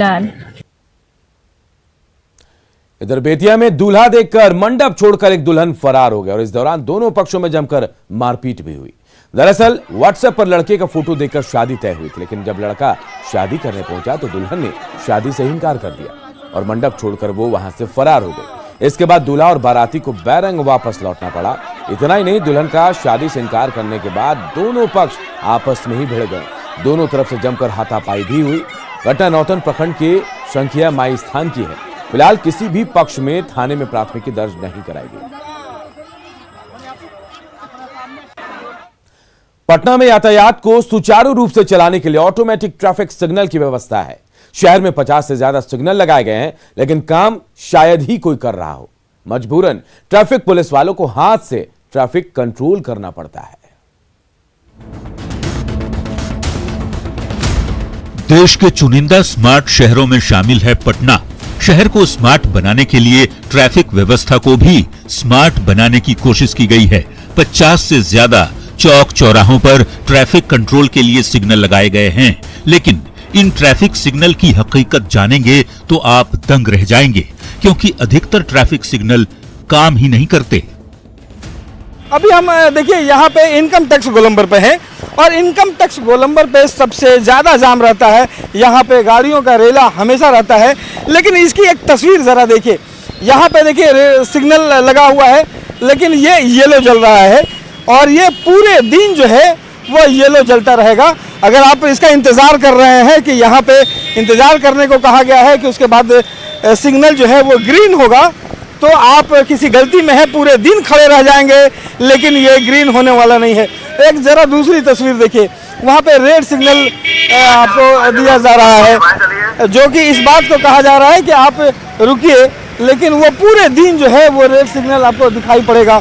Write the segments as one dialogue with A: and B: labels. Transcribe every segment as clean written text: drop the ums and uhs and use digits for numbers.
A: Done.
B: इधर बेतिया में दूल्हा देखकर मंडप छोड़कर एक दुल्हन फरार हो गया और इस दौरान दोनों पक्षों में जमकर मारपीट भी हुई। दरअसल व्हाट्सएप पर लड़के का फोटो देखकर शादी तय हुई थी, लेकिन जब लड़का शादी करने पहुंचा तो दुल्हन ने शादी से इनकार कर दिया और मंडप छोड़कर वो वहां से फरार हो गई। इसके बाद दूल्हा और बाराती को बैरंग वापस लौटना पड़ा। इतना ही नहीं, दुल्हन का शादी से इनकार करने के बाद दोनों पक्ष आपस में ही भिड़ गए। दोनों तरफ से जमकर हाथापाई भी हुई। घटना नौतन प्रखंड के शंखिया माई स्थान की है। फिलहाल किसी भी पक्ष में थाने में प्राथमिकी दर्ज नहीं कराई गई। पटना में यातायात को सुचारू रूप से चलाने के लिए ऑटोमेटिक ट्रैफिक सिग्नल की व्यवस्था है। शहर में 50 से ज्यादा सिग्नल लगाए गए हैं, लेकिन काम शायद ही कोई कर रहा हो। मजबूरन ट्रैफिक पुलिस वालों को हाथ से ट्रैफिक कंट्रोल करना पड़ता है।
C: देश के चुनिंदा स्मार्ट शहरों में शामिल है पटना। शहर को स्मार्ट बनाने के लिए ट्रैफिक व्यवस्था को भी स्मार्ट बनाने की कोशिश की गई है। 50 से ज्यादा चौक चौराहों पर ट्रैफिक कंट्रोल के लिए सिग्नल लगाए गए हैं, लेकिन इन ट्रैफिक सिग्नल की हकीकत जानेंगे तो आप दंग रह जाएंगे, क्योंकि अधिकतर ट्रैफिक सिग्नल काम ही नहीं करते।
D: अभी हम देखिए यहाँ पे इनकम टैक्स गोलंबर पे हैं और इनकम टैक्स गोलंबर पे सबसे ज़्यादा जाम रहता है। यहाँ पे गाड़ियों का रेला हमेशा रहता है, लेकिन इसकी एक तस्वीर ज़रा देखिए। यहाँ पे देखिए सिग्नल लगा हुआ है, लेकिन ये येलो जल रहा है और ये पूरे दिन जो है वो येलो जलता रहेगा। अगर आप इसका इंतज़ार कर रहे हैं कि यहाँ पे इंतज़ार करने को कहा गया है कि उसके बाद सिग्नल जो है वो ग्रीन होगा, तो आप किसी गलती में है, पूरे दिन खड़े रह जाएंगे, लेकिन ये ग्रीन होने वाला नहीं है। एक जरा दूसरी तस्वीर देखिए, वहाँ पे रेड सिग्नल आपको दिया जा रहा है, जो कि इस बात को कहा जा रहा है कि आप रुकिए, लेकिन वो पूरे दिन जो है वो रेड सिग्नल आपको दिखाई पड़ेगा।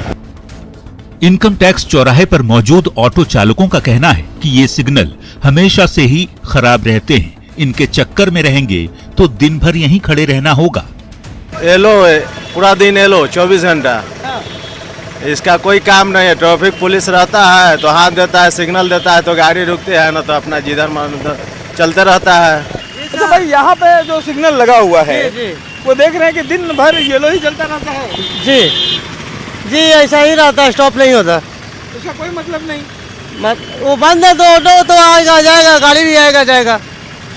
C: इनकम टैक्स चौराहे पर मौजूद ऑटो चालकों का कहना है कि ये सिग्नल हमेशा से ही खराब रहते हैं। इनके चक्कर में रहेंगे तो दिन भर यहीं खड़े रहना होगा।
E: येलो है, पूरा दिन येलो, 24 घंटा। इसका कोई काम नहीं है। ट्रैफिक पुलिस रहता है तो हाथ देता है, सिग्नल देता है तो गाड़ी रुकती है, ना तो अपना जिधर मन चलते रहता है।
D: अच्छा भाई, यहाँ पे जो सिग्नल लगा हुआ है वो देख रहे हैं कि दिन भर येलो ही चलता रहता है।
F: जी, ऐसा ही रहता है, स्टॉप नहीं होता।
D: इसका कोई मतलब नहीं।
F: वो बंद है तो ऑटो तो आएगा जाएगा, गाड़ी भी आएगा जाएगा,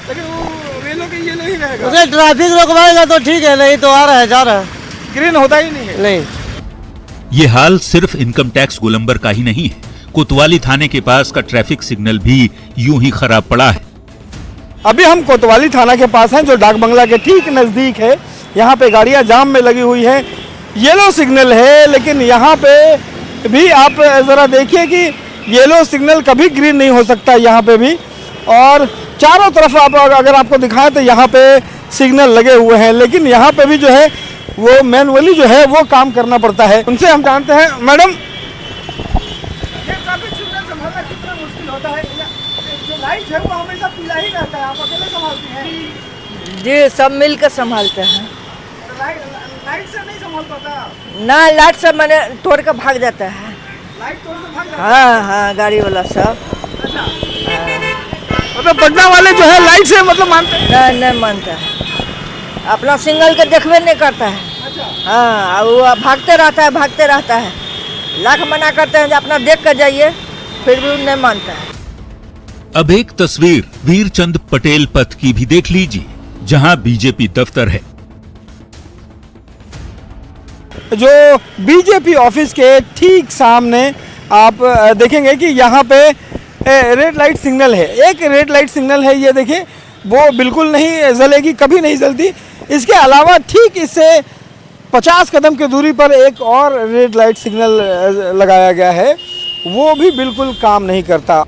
D: लेकिन वो येलो के येलो ही रहेगा।
F: उसे ट्रैफिक रोकवाएगा तो ठीक है, नहीं तो आ रहा है जा रहा है,
D: ग्रीन होता ही नहीं है।
F: नहीं।
C: ये हाल सिर्फ इनकम टैक्स गोलंबर का ही नहीं है। कोतवाली थाने के पास का ट्रैफिक सिग्नल भी यूं ही खराब पड़ा है।
D: अभी हम कोतवाली थाना के पास हैं, जो डाक बंगला के ठीक नजदीक है। यहाँ पे गाड़ियाँ जाम में लगी हुई हैं, येलो सिग्नल है, लेकिन यहाँ पे भी आप जरा देखिए कि येलो सिग्नल कभी ग्रीन नहीं हो सकता यहाँ पे भी। और चारों तरफ आप अगर आपको दिखाएं तो यहाँ पे सिग्नल लगे हुए हैं, लेकिन यहाँ पे भी जो है वो मैनुअली जो है वो काम करना पड़ता है। उनसे हम जानते हैं, मैडम ये ट्रैफिक सिग्नल संभालना कितना मुश्किल होता है? जो लाइट है वो हमेशा पीला ही रहता है, आप अकेले संभालती हैं?
G: जी, सब मिलकर संभालते हैं।
D: लाइट से नहीं संभाल पाता
G: ना, लाइट से मैंने तोड़ कर भाग जाता है।
D: लाइट तोड़ के भाग जाता है?
G: हाँ, गाड़ी वाला सब।
D: मतलब पटना वाले जो है लाइट से मतलब मानते हैं?
G: नहीं मानता है, अपना सिग्नल के देखबे नहीं करता है। हाँ, वो भागते रहता है। लाख मना करते हैं अपना देख कर जाइए, फिर भी नहीं मानता है।
C: अब एक तस्वीर वीरचंद पटेल पथ की भी देख लीजिए, जहां बीजेपी दफ्तर है।
D: जो बीजेपी ऑफिस के ठीक सामने आप देखेंगे कि यहाँ पे रेड लाइट सिग्नल है। एक रेड लाइट सिग्नल है, ये देखिए, वो बिल्कुल नहीं जलेगी, कभी नहीं जलती। इसके अलावा ठीक इससे 50 कदम की दूरी पर एक और रेड लाइट सिग्नल लगाया गया है, वो भी बिल्कुल काम नहीं करता।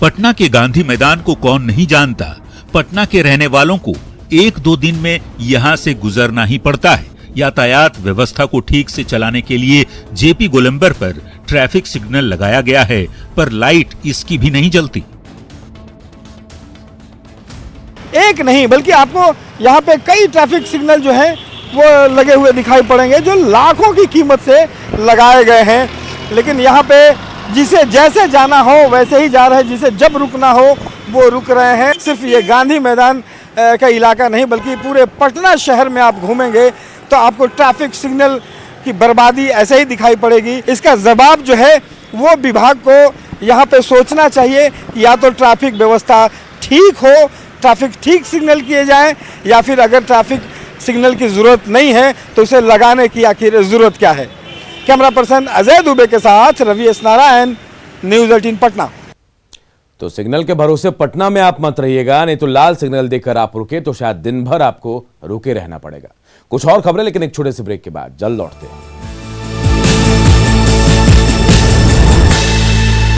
C: पटना के गांधी मैदान को कौन नहीं जानता। पटना के रहने वालों को 1-2 दिन में यहां से गुजरना ही पड़ता है। यातायात व्यवस्था को ठीक से चलाने के लिए जेपी गोलंबर पर ट्रैफिक सिग्नल लगाया गया है, पर लाइट इसकी भी नहीं जलती।
D: एक नहीं बल्कि आपको यहाँ पे कई ट्रैफिक सिग्नल जो है वो लगे हुए दिखाई पड़ेंगे, जो लाखों की कीमत से लगाए गए हैं। लेकिन यहाँ पे जिसे जैसे जाना हो वैसे ही जा रहे हैं, जिसे जब रुकना हो वो रुक रहे हैं। सिर्फ ये गांधी मैदान का इलाका नहीं बल्कि पूरे पटना शहर में आप घूमेंगे तो आपको ट्रैफिक सिग्नल की बर्बादी ऐसे ही दिखाई पड़ेगी। इसका जवाब जो है वो विभाग को यहाँ पे सोचना चाहिए कि या तो ट्रैफिक व्यवस्था ठीक हो, ट्रैफिक ठीक सिग्नल किए जाएं, या फिर अगर ट्रैफिक सिग्नल की ज़रूरत नहीं है तो उसे लगाने की आखिर ज़रूरत क्या है। कैमरा पर्सन अजय दुबे के साथ रवि एस नारायण, न्यूज़ 18 पटना।
B: तो सिग्नल के भरोसे पटना में आप मत रहिएगा, नहीं तो लाल सिग्नल देखकर आप रुके तो शायद दिन भर आपको रुके रहना पड़ेगा। कुछ और खबरें लेकिन एक छोटे से ब्रेक के बाद जल्द लौटते हैं।